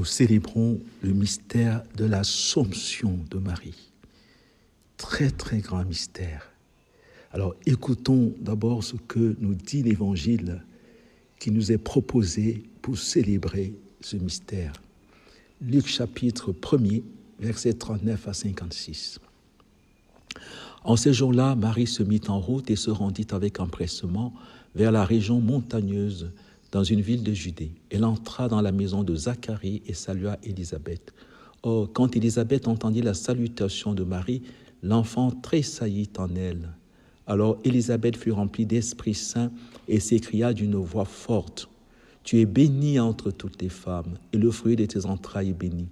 nous célébrons le mystère de l'Assomption de Marie. Très, très grand mystère. Alors, écoutons d'abord ce que nous dit l'Évangile qui nous est proposé pour célébrer ce mystère. Luc chapitre 1er, versets 39 à 56. En ces jours-là, Marie se mit en route et se rendit avec empressement vers la région montagneuse dans une ville de Judée. Elle entra dans la maison de Zacharie et salua Élisabeth. Or, quand Élisabeth entendit la salutation de Marie, l'enfant tressaillit en elle. Alors Élisabeth fut remplie d'Esprit Saint et s'écria d'une voix forte, « Tu es bénie entre toutes les femmes, et le fruit de tes entrailles est béni.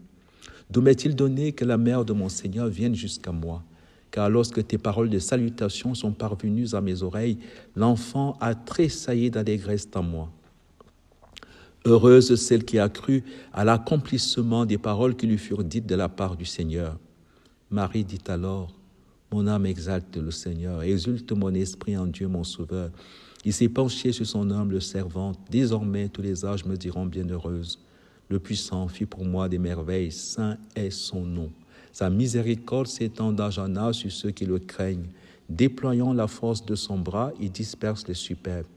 D'où m'est-il donné que la mère de mon Seigneur vienne jusqu'à moi ? Car lorsque tes paroles de salutation sont parvenues à mes oreilles, l'enfant a tressailli d'allégresse en moi. Heureuse celle qui a cru à l'accomplissement des paroles qui lui furent dites de la part du Seigneur. » Marie dit alors, « Mon âme exalte le Seigneur, exulte mon esprit en Dieu mon Sauveur. Il s'est penché sur son humble servante. Désormais, tous les âges me diront bienheureuse. Le Puissant fit pour moi des merveilles, saint est son nom. Sa miséricorde s'étend d'âge en âge sur ceux qui le craignent. Déployant la force de son bras, il disperse les superbes.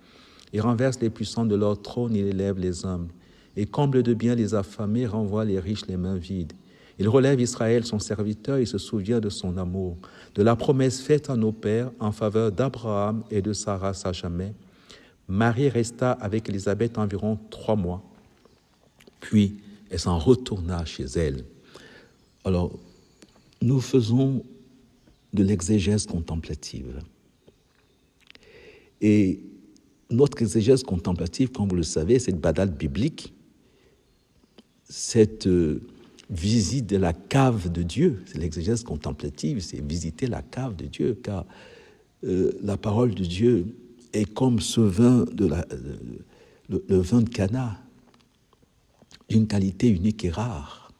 Il renverse les puissants de leur trône, il élève les hommes. Et comble de bien les affamés, renvoie les riches les mains vides. Il relève Israël, son serviteur, et se souvient de son amour, de la promesse faite à nos pères en faveur d'Abraham et de sa race à jamais. Marie resta avec Élisabeth environ 3 mois. Puis, elle s'en retourna chez elle. Alors, nous faisons de l'exégèse contemplative. Et notre exégèse contemplative, comme vous le savez, cette badale biblique, cette visite de la cave de Dieu, c'est l'exégèse contemplative, c'est visiter la cave de Dieu, car la parole de Dieu est comme ce vin, le vin de Cana, d'une qualité unique et rare,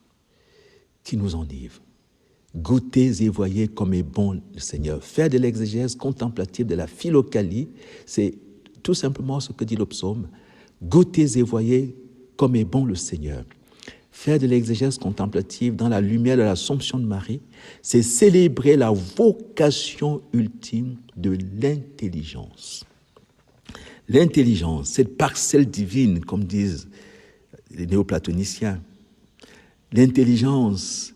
qui nous enivre. Goûtez et voyez comme est bon le Seigneur. Faire de l'exégèse contemplative, de la philokalie, c'est tout simplement ce que dit le psaume. Goûtez et voyez comme est bon le Seigneur. Faire de l'exégèse contemplative dans la lumière de l'Assomption de Marie, c'est célébrer la vocation ultime de l'intelligence. L'intelligence, cette parcelle divine, comme disent les néoplatoniciens. L'intelligence,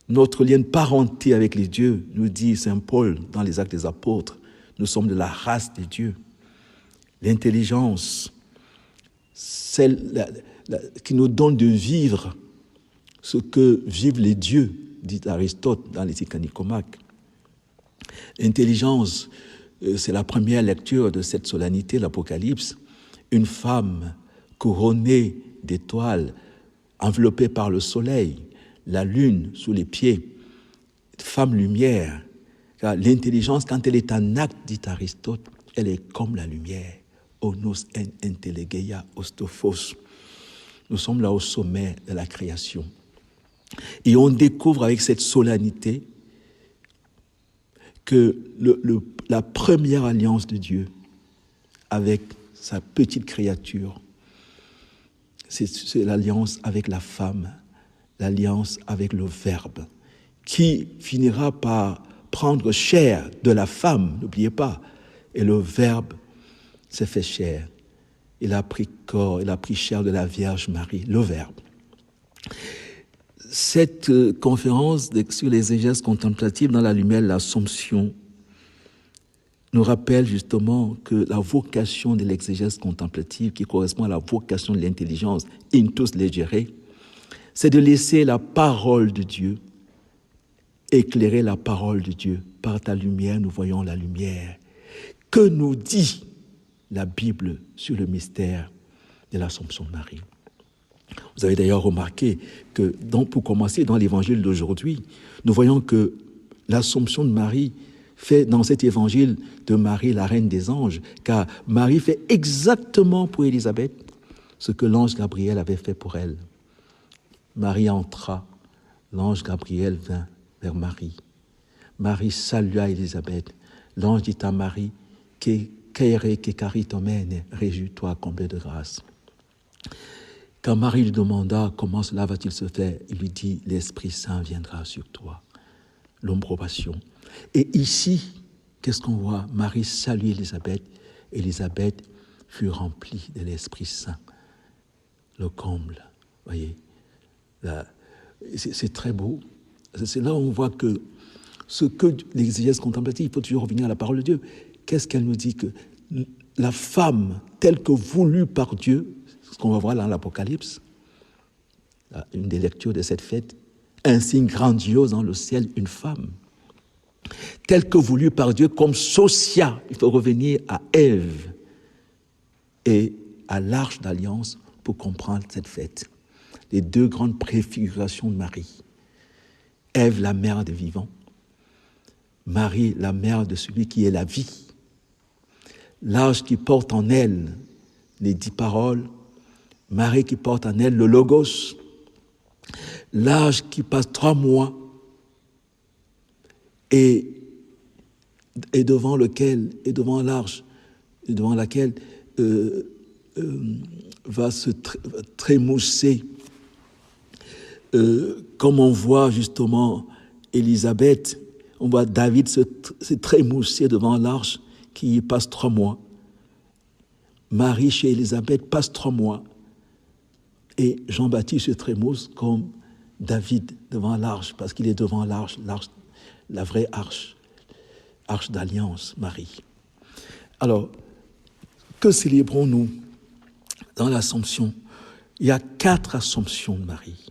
notre lien de parenté avec les dieux, nous dit saint Paul dans les Actes des Apôtres, nous sommes de la race des dieux. L'intelligence, celle qui nous donne de vivre ce que vivent les dieux, dit Aristote dans l'Éthique à Nicomaque. L'intelligence, c'est la première lecture de cette solennité, l'Apocalypse. Une femme couronnée d'étoiles, enveloppée par le soleil, la lune sous les pieds, femme lumière. Car l'intelligence, quand elle est en acte, dit Aristote, elle est comme la lumière. Onos en intelligeia ostophos. Nous sommes là au sommet de la création. Et on découvre avec cette solennité que la première alliance de Dieu avec sa petite créature, c'est l'alliance avec la femme, l'alliance avec le Verbe, qui finira par prendre chair de la femme, n'oubliez pas, et le Verbe s'est fait chair. Il a pris corps, il a pris chair de la Vierge Marie, le Verbe. Cette conférence sur les exégèses contemplatives dans la lumière de l'Assomption nous rappelle justement que la vocation de l'exégèse contemplative, qui correspond à la vocation de l'intelligence, intus legere, c'est de laisser la parole de Dieu éclairer la parole de Dieu. Par ta lumière, nous voyons la lumière. Que nous dit la Bible sur le mystère de l'Assomption de Marie? Vous avez d'ailleurs remarqué que, pour commencer, dans l'évangile d'aujourd'hui, nous voyons que l'Assomption de Marie fait dans cet évangile de Marie la reine des anges, car Marie fait exactement pour Élisabeth ce que l'ange Gabriel avait fait pour elle. Marie entra, l'ange Gabriel vint vers Marie. Marie salua Élisabeth. L'ange dit à Marie, que caritomène, réjouis-toi, comblée de grâce. Quand Marie lui demanda comment cela va-t-il se faire, il lui dit, l'Esprit Saint viendra sur toi. L'ombrobation. Et ici, qu'est-ce qu'on voit? Marie salue Élisabeth. Élisabeth fut remplie de l'Esprit Saint. Le comble, voyez. Là, c'est très beau. C'est là où on voit que ce que l'exégèse contemplative, il faut toujours revenir à la parole de Dieu. Qu'est-ce qu'elle nous dit? Que la femme, telle que voulue par Dieu, ce qu'on va voir dans l'Apocalypse, une des lectures de cette fête, un signe grandiose dans le ciel, une femme, telle que voulue par Dieu, comme Socia. Il faut revenir à Ève et à l'Arche d'Alliance pour comprendre cette fête. Les deux grandes préfigurations de Marie. Ève, la mère des vivants. Marie, la mère de celui qui est la vie. L'Arche qui porte en elle les 10 paroles. Marie qui porte en elle le Logos. L'Arche qui passe 3 mois et devant l'Arche, devant laquelle va se trémousser, comme on voit justement Élisabeth, on voit David se trémousser devant l'Arche qui passe 3 mois. Marie chez Élisabeth passe 3 mois. Et Jean-Baptiste se trémousse comme David devant l'Arche, parce qu'il est devant l'Arche, la vraie Arche d'Alliance, Marie. Alors, que célébrons-nous dans l'Assomption? Il y a 4 Assomptions de Marie.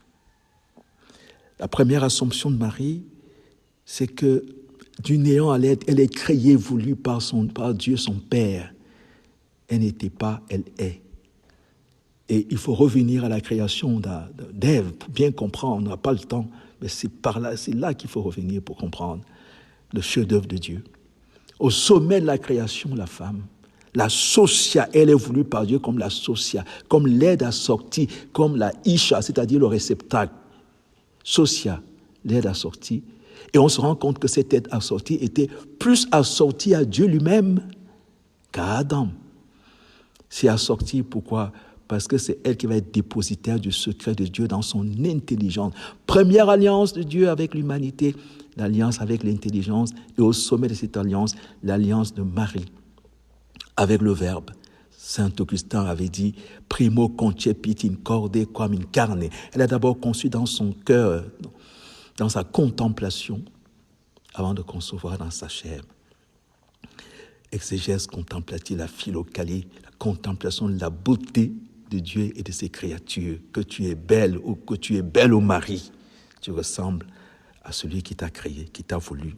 La première Assomption de Marie, c'est que du néant à l'être, elle est créée, voulue par Dieu son Père. Elle n'était pas, elle est. Et il faut revenir à la création d'Ève pour bien comprendre. On n'a pas le temps, mais c'est là qu'il faut revenir pour comprendre le chef-d'œuvre de Dieu. Au sommet de la création, la femme, la socia, elle est voulue par Dieu comme la socia, comme l'aide à sortir, comme la isha, c'est-à-dire le réceptacle. Socia, l'aide à sortir. Et on se rend compte que cette aide assortie était plus assortie à Dieu lui-même qu'à Adam. C'est assorti, pourquoi? Parce que c'est elle qui va être dépositaire du secret de Dieu dans son intelligence. Première alliance de Dieu avec l'humanité, l'alliance avec l'intelligence, et au sommet de cette alliance, l'alliance de Marie avec le Verbe. Saint Augustin avait dit « Primo concepit in corde quam in carne ». Elle a d'abord conçu dans son cœur, dans sa contemplation, avant de concevoir dans sa chair. Exégèse contemplative, la philocalie, la contemplation de la beauté de Dieu et de ses créatures. Que tu es belle ou que tu es belle au mari, tu ressembles à celui qui t'a créé, qui t'a voulu,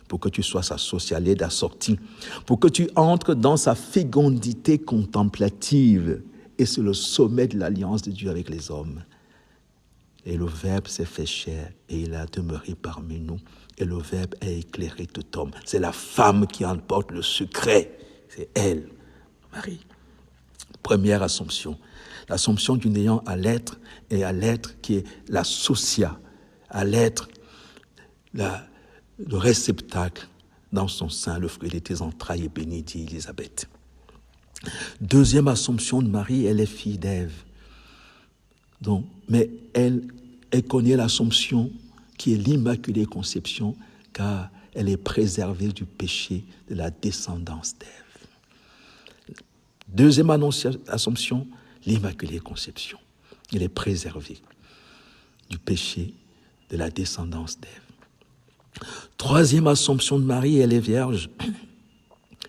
pour que tu sois sa sociale aide assortie, pour que tu entres dans sa fécondité contemplative. Et c'est le sommet de l'alliance de Dieu avec les hommes. Et le Verbe s'est fait chair et il a demeuré parmi nous. Et le Verbe a éclairé tout homme. C'est la femme qui emporte le secret. C'est elle, Marie. Première Assomption. L'Assomption du néant à l'être et à l'être qui est la socia, à l'être, le réceptacle dans son sein, le fruit de tes entrailles est béni, dit Élisabeth. Deuxième Assomption de Marie, elle est fille d'Ève. Donc, mais elle connaît l'Assomption qui est l'Immaculée Conception, car elle est préservée du péché de la descendance d'Ève. Deuxième Assomption, l'Immaculée Conception. Elle est préservée du péché de la descendance d'Ève. Troisième Assomption de Marie, elle est vierge,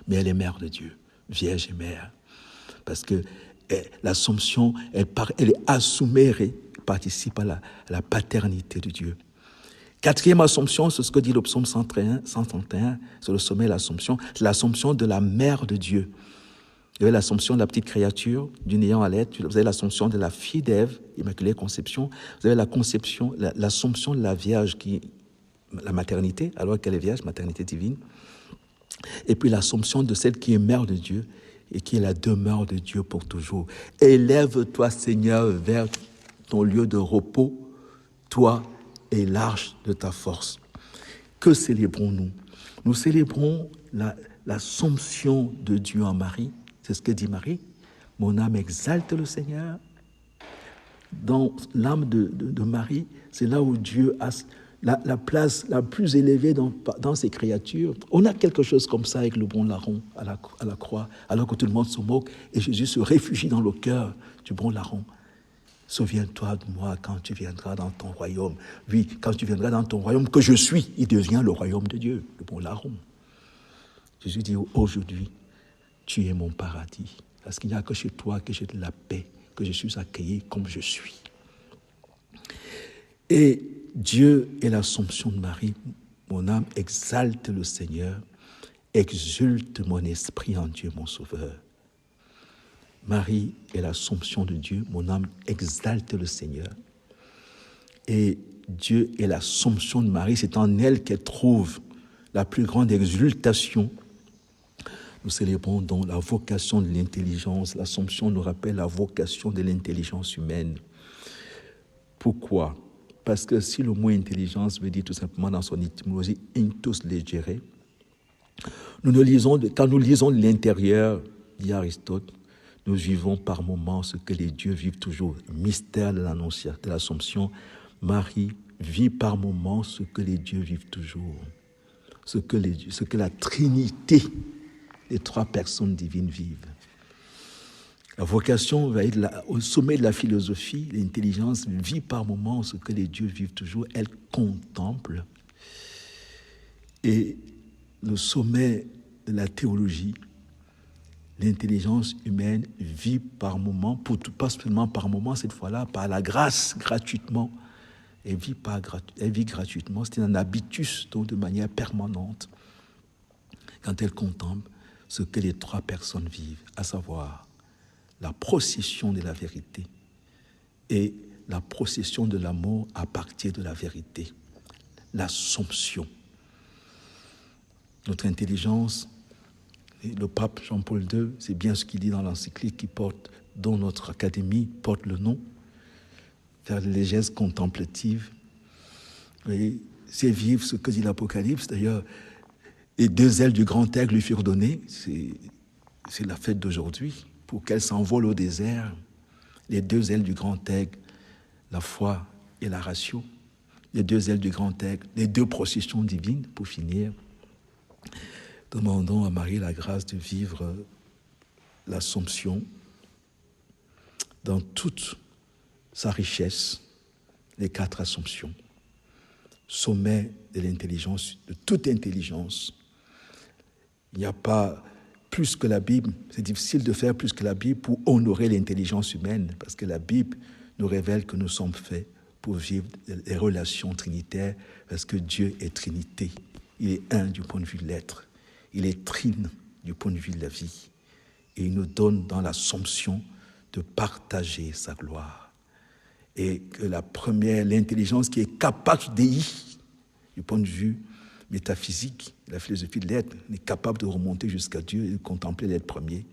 mais elle est mère de Dieu, vierge et mère. Parce que l'Assomption, elle est assumérée, participe à la paternité de Dieu. Quatrième Assomption, c'est ce que dit le psaume 131, sur le sommet de l'Assomption, c'est l'Assomption de la mère de Dieu. Vous avez l'Assomption de la petite créature, du néant à l'être, vous avez l'Assomption de la fille d'Ève, Immaculée Conception, vous avez l'Assomption de la Vierge, la maternité, alors qu'elle est vierge, maternité divine, et puis l'Assomption de celle qui est mère de Dieu, et qui est la demeure de Dieu pour toujours. Élève-toi, Seigneur, vers ton lieu de repos, toi et l'arche de ta force. Que célébrons-nous? Nous célébrons l'Assomption de Dieu en Marie. C'est ce que dit Marie. Mon âme exalte le Seigneur. dans l'âme de Marie, c'est là où Dieu a la place la plus élevée dans ses créatures. On a quelque chose comme ça avec le bon larron à la croix, alors que tout le monde se moque, et Jésus se réfugie dans le cœur du bon larron. Souviens-toi de moi quand tu viendras dans ton royaume. Oui, quand tu viendras dans ton royaume que je suis, il devient le royaume de Dieu, le bon larron. Jésus dit, aujourd'hui, tu es mon paradis. Parce qu'il n'y a que chez toi que j'ai de la paix, que je suis accueilli comme je suis. Et Dieu est l'Assomption de Marie. Mon âme exalte le Seigneur, exulte mon esprit en Dieu mon Sauveur. Marie est l'Assomption de Dieu, mon âme exalte le Seigneur. Et Dieu est l'Assomption de Marie, c'est en elle qu'elle trouve la plus grande exultation. Nous célébrons donc la vocation de l'intelligence. L'Assomption nous rappelle la vocation de l'intelligence humaine. Pourquoi ? Parce que si le mot intelligence veut dire tout simplement dans son étymologie intus legere, quand nous lisons l'intérieur, dit Aristote, nous vivons par moments ce que les dieux vivent toujours. Mystère de l'Annonciation, de l'Assomption. Marie vit par moments ce que les dieux vivent toujours. Ce que la Trinité, les trois personnes divines vivent. La vocation va être au sommet de la philosophie. L'intelligence vit par moments ce que les dieux vivent toujours. Elle contemple. Et le sommet de la théologie, l'intelligence humaine vit par moments, pas seulement par moments, cette fois-là, par la grâce, gratuitement. Elle vit gratuitement. C'est un habitus, donc de manière permanente, quand elle contemple ce que les trois personnes vivent, à savoir la procession de la vérité et la procession de l'amour à partir de la vérité, l'Assomption. Notre intelligence, et le pape Jean-Paul II, c'est bien ce qu'il dit dans l'encyclique dont notre académie porte le nom, faire les gestes contemplatives. C'est vivre ce que dit l'Apocalypse. D'ailleurs, les deux ailes du grand aigle lui furent données. C'est la fête d'aujourd'hui. Pour qu'elle s'envole au désert, les deux ailes du grand aigle, la foi et la ratio, les deux ailes du grand aigle, les deux processions divines, pour finir. Demandons à Marie la grâce de vivre l'Assomption dans toute sa richesse, les quatre Assomptions, sommet de l'intelligence, de toute intelligence. Il n'y a pas plus que la Bible, c'est difficile de faire plus que la Bible pour honorer l'intelligence humaine, parce que la Bible nous révèle que nous sommes faits pour vivre les relations trinitaires, parce que Dieu est Trinité. Il est un du point de vue de l'être. Il est trine du point de vue de la vie. Et il nous donne dans l'Assomption de partager sa gloire. Et que l'intelligence qui est capax Dei, du point de vue métaphysique, la philosophie de l'être, est capable de remonter jusqu'à Dieu et de contempler l'être premier,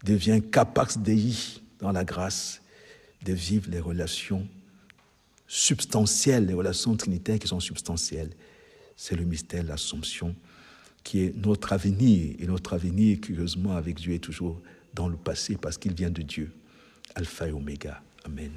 devient capax Dei dans la grâce de vivre les relations substantielles, les relations trinitaires qui sont substantielles. C'est le mystère de l'Assomption qui est notre avenir. Et notre avenir, curieusement, avec Dieu est toujours dans le passé parce qu'il vient de Dieu. Alpha et Oméga. Amen.